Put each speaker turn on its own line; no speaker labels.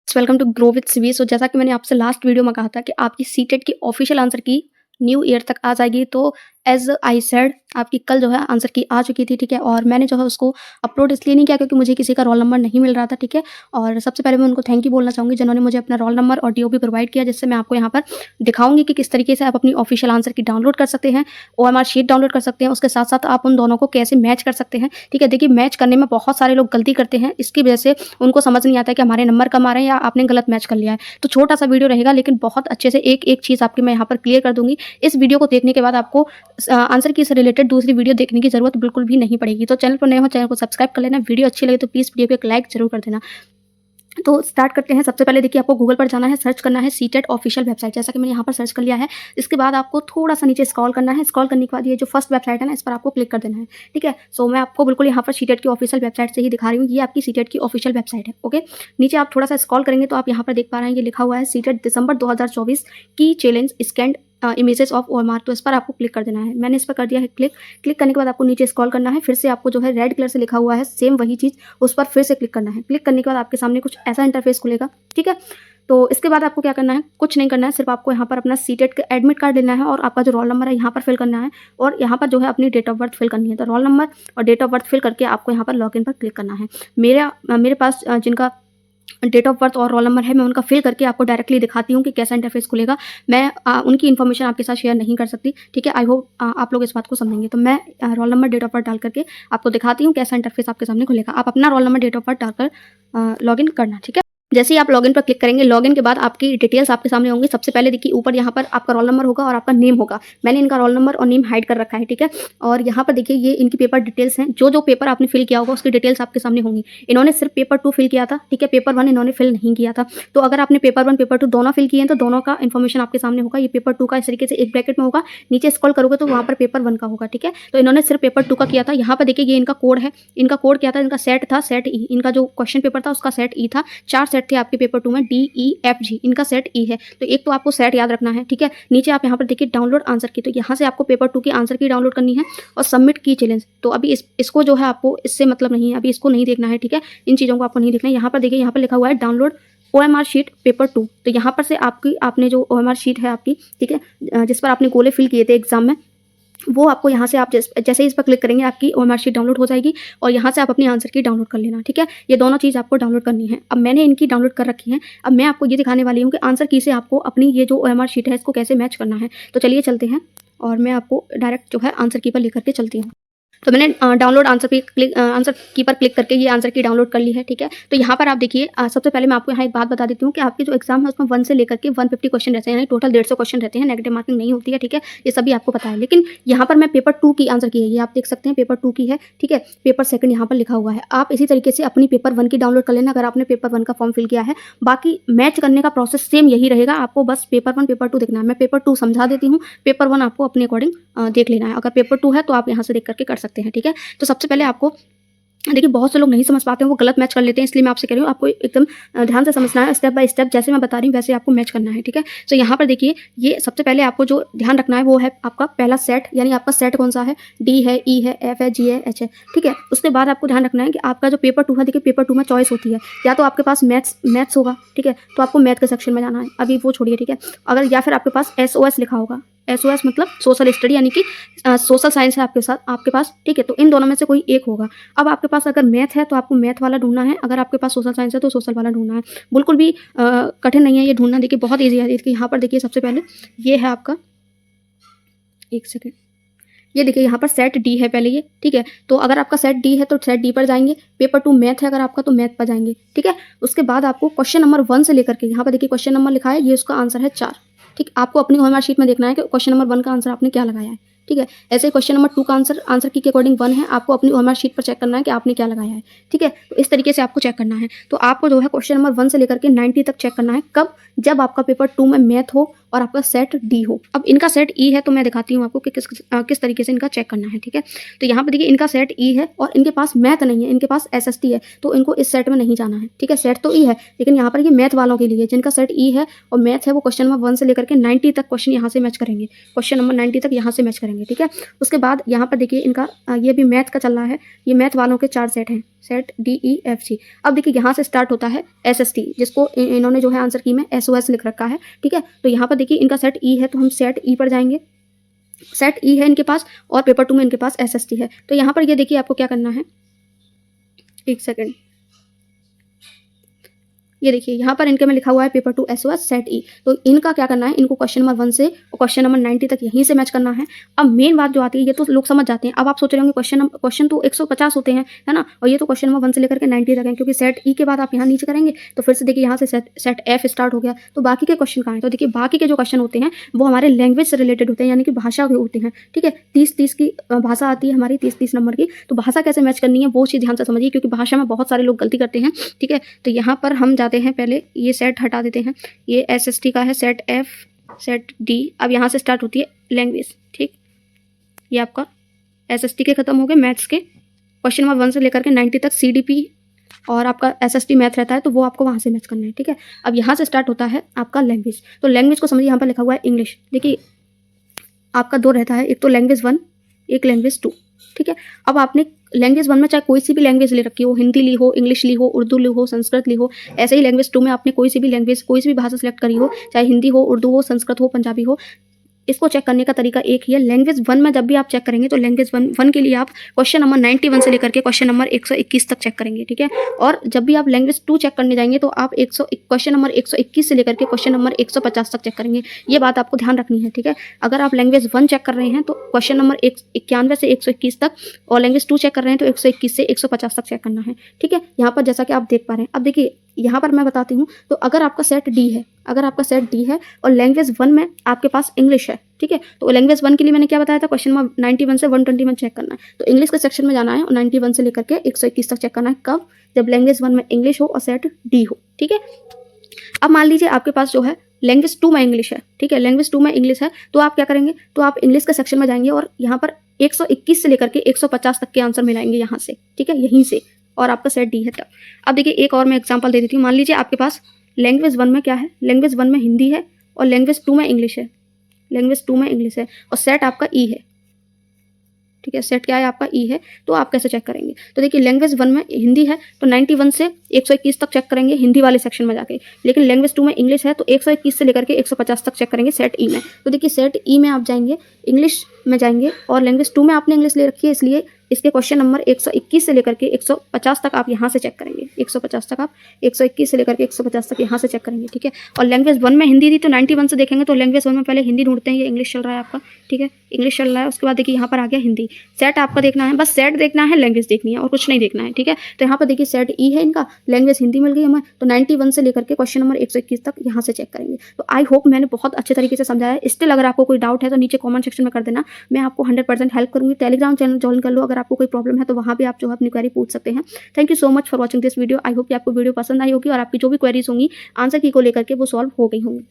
Welcome to grow with CV. So जैसा कि मैंने आपसे लास्ट वीडियो में कहा था कि आपकी सीटेट की ऑफिशियल आंसर की न्यू ईयर तक आ जाएगी। तो एज आई सेड आपकी कल जो है आंसर की आ चुकी थी, ठीक है। और मैंने जो है उसको अपलोड इसलिए नहीं किया क्योंकि मुझे किसी का रोल नंबर नहीं मिल रहा था, ठीक है। और सबसे पहले मैं उनको थैंक यू बोलना चाहूँगी जिन्होंने मुझे अपना रोल नंबर और डीओपी प्रोवाइड किया, जिससे मैं आपको यहाँ पर दिखाऊंगी कि किस तरीके से आप अपनी ऑफिशियल आंसर की डाउनलोड कर सकते हैं, ओएमआर शीट डाउनलोड कर सकते हैं। उसके साथ साथ आप उन दोनों को कैसे मैच कर सकते हैं, ठीक है। देखिए, मैच करने में बहुत सारे लोग गलती करते हैं, इसकी वजह से उनको समझ नहीं आता है कि हमारे नंबर कम आ रहे हैं या आपने गलत मैच कर लिया है। तो छोटा सा वीडियो रहेगा लेकिन बहुत अच्छे से एक एक चीज़ आपकी मैं यहाँ पर क्लियर कर दूंगी। इस वीडियो को देखने के बाद आपको आंसर की से रिलेटेड दूसरी वीडियो देखने की जरूरत बिल्कुल भी नहीं पड़ेगी। तो चैनल पर नए हो, चैनल को सब्सक्राइब कर लेना। वीडियो अच्छी लगे तो प्लीज़ वीडियो को एक लाइक जरूर कर देना। तो स्टार्ट करते हैं। सबसे पहले देखिए, आपको गूगल पर जाना है, सर्च करना है सीटेट ऑफिशियल वेबसाइट, जैसा कि मैंने यहाँ पर सर्च कर लिया है। इसके बाद आपको थोड़ा सा नीचे स्क्रॉल करना है। स्क्रॉल करने के बाद ये जो फर्स्ट वेबसाइट है ना, इस पर आपको क्लिक कर देना है, ठीक है। सो मैं आपको बिल्कुल यहाँ पर सीटेट की ऑफिशियल वेबसाइट से ही दिखा रही हूँ। ये आपकी सीटेट की ऑफिशियल वेबसाइट है, ओके। नीचे आप थोड़ा सा स्क्रॉल करेंगे तो आप यहाँ पर देख पा रहे हैं, ये लिखा हुआ है सीटेट दिसंबर 2024 की challenge scanned images of OMR. तो इस पर आपको क्लिक कर देना है। मैंने इस पर कर दिया है क्लिक। क्लिक करने के बाद आपको नीचे स्क्रॉल करना है। फिर से आपको जो है रेड कलर से लिखा हुआ है सेम वही चीज़, उस पर फिर से क्लिक करना है। क्लिक करने के बाद आपके सामने कुछ ऐसा इंटरफेस खुलेगा, ठीक है। तो इसके बाद आपको क्या करना है, कुछ नहीं करना है, सिर्फ आपको यहाँ पर अपना सीटेट का एडमिट कार्ड लेना है और आपका जो रोल नंबर है यहाँ पर फिल करना है और यहाँ पर जो है अपनी डेट ऑफ बर्थ फिल करनी है। तो रोल नंबर और डेट ऑफ बर्थ फिल करके आपको यहाँ पर लॉगिन पर क्लिक करना है। मेरे पास जिनका डेट ऑफ बर्थ और रोल नंबर है, मैं उनका फिल करके आपको डायरेक्टली दिखाती हूँ कि कैसा इंटरफेस खुलेगा। मैं उनकी इन्फॉर्मेशन आपके साथ शेयर नहीं कर सकती, ठीक है। आई होप आप लोग इस बात को समझेंगे। तो मैं roll number date of birth डाल करके आपको दिखाती हूँ कैसा इंटरफेस आपके सामने खुलेगा। आप अपना roll number date of birth डालकर लॉगिन करना, ठीक है। जैसे ही आप लॉगिन पर क्लिक करेंगे, लॉगिन के बाद आपकी डिटेल्स आपके सामने होंगी। सबसे पहले देखिए, ऊपर यहाँ पर आपका रोल नंबर होगा और आपका नेम होगा। मैंने इनका रोल नंबर और नेम हाइड कर रखा है, ठीक है। और यहाँ पर देखिए, ये इनकी पेपर डिटेल्स हैं। जो पेपर आपने फिल किया होगा उसकी डिटेल्स आपके सामने होंगी। इन्होंने सिर्फ पेपर 2 फिल किया था, ठीक है। पेपर 1 इन्होंने फिल नहीं किया था। तो अगर आपने पेपर 1 पेपर 2 दोनों फिल किए हैं तो दोनों का इन्फॉर्मेशन आपके सामने होगा। ये पेपर 2 का इस तरीके से एक ब्रैकेट में होगा, नीचे स्क्रॉल करोगे तो वहाँ पर पेपर 1 का होगा, ठीक है। तो इन्होंने सिर्फ पेपर 2 का किया था। यहाँ पर देखिए, ये इनका कोड है। इनका कोड क्या था, इनका सेट था, सेट ई। इनका जो क्वेश्चन पेपर था उसका सेट ई था। 4 सेट थे आपके पेपर 2 में, DEFG। इनका सेट ई है। तो एक तो आपको सेट याद रखना है, ठीक है। नीचे आप यहाँ पर देखिए डाउनलोड आंसर की, तो यहाँ से आपको पेपर 2 की आंसर की डाउनलोड करनी है और सबमिट की चैलेंज। तो अभी इसको जो है आपको इससे मतलब नहीं है, अभी इसको नहीं देखना है, ठीक है। इन चीज़ों को आपको नहीं देखना है। यहाँ पर देखिए, यहाँ पर लिखा हुआ है डाउनलोड ओएमआर शीट पेपर 2। तो यहाँ पर से आपने जो ओएमआर शीट है आपकी, ठीक है, जिस पर आपने गोले फिल किए थे एग्जाम में, वो आपको यहाँ से आप जैसे ही इस पर क्लिक करेंगे आपकी ओएमआर शीट डाउनलोड हो जाएगी और यहाँ से आप अपनी आंसर की डाउनलोड कर लेना, ठीक है। ये दोनों चीज़ आपको डाउनलोड करनी है। अब मैंने इनकी डाउनलोड कर रखी है। अब मैं आपको ये दिखाने वाली हूँ कि आंसर की से आपको अपनी ये जो ओएमआर शीट है इसको कैसे मैच करना है। तो चलिए चलते हैं और मैं आपको डायरेक्ट जो है आंसर की पर लेकर के चलती हूँ। तो मैंने डाउनलोड आंसर की पर क्लिक करके ये आंसर की डाउनलोड कर ली है, ठीक है। तो यहाँ पर आप देखिए, सबसे पहले मैं आपको यहाँ एक बात बता देती हूँ कि आपके जो एग्जाम है उसमें 1 से लेकर के 150 क्वेश्चन रहते हैं, यानी टोटल 150 क्वेश्चन रहते हैं। नेगेटिव मार्किंग नहीं होती है, ठीक है। ये सभी आपको पता है। लेकिन यहाँ पर मैं पेपर 2 की आंसर की है, ये आप देख सकते हैं पेपर 2 की है, ठीक है। पेपर 2 यहाँ पर लिखा हुआ है। आप इसी तरीके से अपनी पेपर 1 की डाउनलोड कर लेना अगर आपने पेपर 1 का फॉर्म फिल किया है। बाकी मैच करने का प्रोसेस सेम यही रहेगा। आपको बस पेपर 1 पेपर 2 देखना है। मैं पेपर 2 समझा देती हूँ, पेपर 1 आपको अपने अकॉर्डिंग देख लेना है। अगर पेपर 2 है तो आप यहाँ से देख करके कर सकते हैं, ठीक है। तो सबसे पहले आपको देखिए, बहुत से लोग नहीं समझ पाते हैं, वो गलत मैच कर लेते हैं, इसलिए मैं आपसे कह रही हूँ आपको एकदम ध्यान से समझना है। स्टेप बाय स्टेप जैसे मैं बता रही हूँ वैसे आपको मैच करना है, ठीक है। तो यहाँ पर देखिए, ये सबसे पहले आपको जो ध्यान रखना है वो है आपका पहला सेट, यानी आपका सेट कौन सा है, D है, E है, F है, G है, H है, ठीक है। उसके बाद आपको ध्यान रखना है कि आपका जो पेपर 2 है, देखिए पेपर 2 में चॉइस होती है, या तो आपके पास मैथ्स होगा, ठीक है, तो आपको मैथ के सेक्शन में जाना है, अभी वो छोड़िए, ठीक है। अगर या फिर आपके पास SOS लिखा होगा, SOS मतलब सोशल स्टडी, यानी कि सोशल साइंस है आपके पास, ठीक है। तो इन दोनों में से कोई एक होगा। अब आपके पास अगर मैथ है तो आपको मैथ वाला ढूंढना है, अगर आपके पास सोशल साइंस है तो सोशल वाला ढूंढना है। बिल्कुल भी कठिन नहीं है ये ढूंढना, देखिए बहुत ईजी है। देखिए यहाँ पर देखिए, सबसे पहले ये है आपका, एक सेकेंड, ये देखिए यहाँ पर सेट D है पहले ये, ठीक है। तो अगर आपका सेट D है तो सेट D पर जाएंगे। पेपर 2 मैथ है अगर आपका तो मैथ पर जाएंगे, ठीक है। उसके बाद आपको क्वेश्चन नंबर 1 से लेकर के, यहाँ पर देखिए क्वेश्चन नंबर लिखा है, ये उसका आंसर है 4, ठीक। आपको अपनी ओएमआर शीट में देखना है कि क्वेश्चन नंबर 1 का आंसर आपने क्या लगाया है, ठीक है। ऐसे क्वेश्चन नंबर 2 का आंसर की के अकॉर्डिंग 1 है, आपको अपनी ओएमआर शीट पर चेक करना है कि आपने क्या लगाया है, ठीक है। तो इस तरीके से आपको चेक करना है। तो आपको जो है क्वेश्चन नंबर 1 से लेकर के 90 तक चेक करना है। कब? जब आपका पेपर 2 में मैथ हो और आपका सेट D हो। अब इनका सेट E है, तो मैं दिखाती हूँ आपको कि किस तरीके से इनका चेक करना है, ठीक है। तो यहाँ पर देखिए, इनका सेट E है और इनके पास मैथ नहीं है, इनके पास SST है, तो इनको इस सेट में नहीं जाना है, ठीक है। सेट तो E है, लेकिन यहाँ पर ये मैथ वालों के लिए, जिनका सेट E है और मैथ है, वो क्वेश्चन नंबर 1 से लेकर के 90 तक क्वेश्चन यहाँ से मैच करेंगे, क्वेश्चन नंबर 90 तक यहाँ से मैच करेंगे, ठीक है। उसके बाद यहाँ पर देखिए, इनका ये भी मैथ का चल रहा है, ये मैथ वालों के 4 सेट हैं, सेट DEFG। अब देखिए यहाँ से स्टार्ट होता है SST, जिसको इन्होंने जो है आंसर की में SOS लिख रखा है, ठीक है। तो यहाँ पर देखिए इनका सेट E है, तो हम सेट E पर जाएंगे। सेट E है इनके पास और पेपर 2 में इनके पास SST है। तो यहाँ पर ये देखिए आपको क्या करना है, एक सेकेंड, ये देखिए यहाँ पर इनके में लिखा हुआ है पेपर 2 SOS सेट E। तो इनका क्या करना है, इनको क्वेश्चन नंबर 1 से और क्वेश्चन नंबर 90 तक यहीं से मैच करना है। अब मेन बात जो आती है, ये तो लोग समझ जाते हैं। अब आप सोच रहे होंगे क्वेश्चन तो 150 होते हैं, है ना, और ये तो क्वेश्चन नंबर 1 से लेकर के 90 तक है, क्योंकि सेट E के बाद आप यहाँ नीचे करेंगे तो फिर से देखिए यहाँ से सेट F स्टार्ट हो गया। तो बाकी के क्वेश्चन कहाँ हैं, तो देखिए बाकी के जो क्वेश्चन होते हैं वो हमारे लैंग्वेज से रिलेटेड होते हैं, यानी कि भाषा के होते हैं, ठीक है। 30-30 की भाषा आती है हमारी, 30-30 नंबर की। तो भाषा कैसे मैच करनी है वो चीज़ ध्यान से समझिए, क्योंकि भाषा में बहुत सारे लोग गलती करते हैं, ठीक है। तो यहाँ पर हम जाते हैं, पहले ये सेट हटा देते हैं, ये SST का है सेट F सेट D। अब यहाँ से स्टार्ट होती है लैंग्वेज, ठीक। ये आपका SST के खत्म हो गए, मैथ्स के क्वेश्चन नंबर 1 से लेकर के 90 तक CDP और आपका SST मैथ रहता है, तो वो आपको वहाँ से मैच करना है, ठीक है। अब यहाँ से स्टार्ट होता है आपका लैंग्वेज। तो लैंग्वेज को समझिए, यहाँ पर लिखा हुआ है इंग्लिश। देखिए आपका 2 रहता है, एक तो लैंग्वेज 1, एक लैंग्वेज 2, ठीक है। अब आपने लैंग्वेज 1 में चाहे कोई सी भी लैंग्वेज ले रखी हो, हिंदी ली हो, इंग्लिश ली हो, उर्दू ली हो, संस्कृत ली हो, ऐसे ही लैंग्वेज 2 में आपने कोई सी भी लैंग्वेज, कोई सी भी भाषा सेलेक्ट करी हो, चाहे हिंदी हो, उर्दू हो, संस्कृत हो, पंजाबी हो। इसको चेक करने का तरीका एक ही है। लैंग्वेज 1 में जब भी आप चेक करेंगे तो लैंग्वेज 1 के लिए आप क्वेश्चन नंबर 91 से लेकर के क्वेश्चन नंबर 121 तक चेक करेंगे, ठीक है। और जब भी आप लैंग्वेज 2 चेक करने जाएंगे तो आप क्वेश्चन नंबर 121 से लेकर के क्वेश्चन नंबर 150 तक चेक करेंगे। ये बात आपको ध्यान रखनी है, ठीक है। अगर आप लैंग्वेज 1 चेक कर रहे हैं तो क्वेश्चन नंबर 91 से 121 तक, और लैंग्वेज 2 चेक कर रहे हैं तो 121 से 150 तक चेक करना है, ठीक है। यहाँ पर जैसा कि आप देख पा रहे हैं, अब देखिए यहाँ पर मैं बताती हूँ। तो अगर आपका सेट D है, अगर आपका सेट D है और लैंग्वेज 1 में आपके पास इंग्लिश है, ठीक है, तो लैंग्वेज 1 के लिए मैंने क्या बताया था, क्वेश्चन नंबर 91 से 121 चेक करना है। तो इंग्लिश के सेक्शन में जाना है और 91 से लेकर के 121 तक चेक करना है। कब? जब लैंग्वेज 1 में इंग्लिश हो और सेट D हो, ठीक है। अब मान लीजिए आपके पास जो है लैंग्वेज 2 में इंग्लिश है, ठीक है, लैंग्वेज 2 में इंग्लिश है, तो आप क्या करेंगे, तो आप इंग्लिश के सेक्शन में जाएंगे और यहाँ पर 121 से लेकर के 150 तक के आंसर मिलाएंगे यहाँ से, ठीक है, यहीं से, और आपका सेट D है तब। अब देखिए एक और मैं एग्जांपल दे देती हूँ। मान लीजिए आपके पास लैंग्वेज 1 में क्या है, लैंग्वेज 1 में हिंदी है और लैंग्वेज 2 में इंग्लिश है, लैंग्वेज 2 में इंग्लिश है और सेट आपका E है, ठीक है, सेट क्या है आपका E है। तो आप कैसे चेक करेंगे, तो देखिए लैंग्वेज 1 में हिंदी है तो 91 से 121 तक चेक करेंगे हिंदी वाले सेक्शन में जाके, लेकिन लैंग्वेज 2 में इंग्लिश है तो 121 से लेकर के 150 तक चेक करेंगे सेट E में। तो देखिए सेट E में आप जाएंगे, इंग्लिश में जाएंगे, और लैंग्वेज 2 में आपने इंग्लिश ले रखी है, इसलिए इसके क्वेश्चन नंबर 121 से लेकर के 150 तक आप यहाँ से चेक करेंगे, 150 तक आप 121 से लेकर के 150 तक यहाँ से चेक करेंगे, ठीक है। और लैंग्वेज 1 में हिंदी थी तो 91 से देखेंगे, तो लैंग्वेज 1 में पहले हिंदी ढूंढते हैं, ये इंग्लिश चल रहा है आपका, ठीक है, इंग्लिश चल रहा है। उसके बाद देखिए यहाँ पर आ गया हिंदी। सेट आपका देखना है, बस सेट देखना है, लैंग्वेज देखनी है और कुछ नहीं देखना है, ठीक है। तो यहाँ पर देखिए सेट E है इनका, लैंग्वेज हिंदी मिल गई हमें, तो 91 से लेकर के क्वेश्चन नंबर 121 तक यहाँ से चेक करेंगे। तो आई होप मैंने बहुत अच्छे तरीके से समझाया है। स्टिल अगर आपको कोई डाउट है तो नीचे कमेंट सेक्शन में कर देना, मैं आपको 100% हेल्प करूँगी। टेलीग्राम चैनल ज्वाइन कर लो, अगर आपको कोई प्रॉब्लम है तो वहाँ भी आप जो है अपनी क्वेरी पूछ सकते हैं। Thank you so much for watching this video. I hope कि आपको वीडियो पसंद आई होगी और आपकी जो भी क्वेरीज होंगी आंसर की को लेकर के वो सॉल्व हो गई होंगी।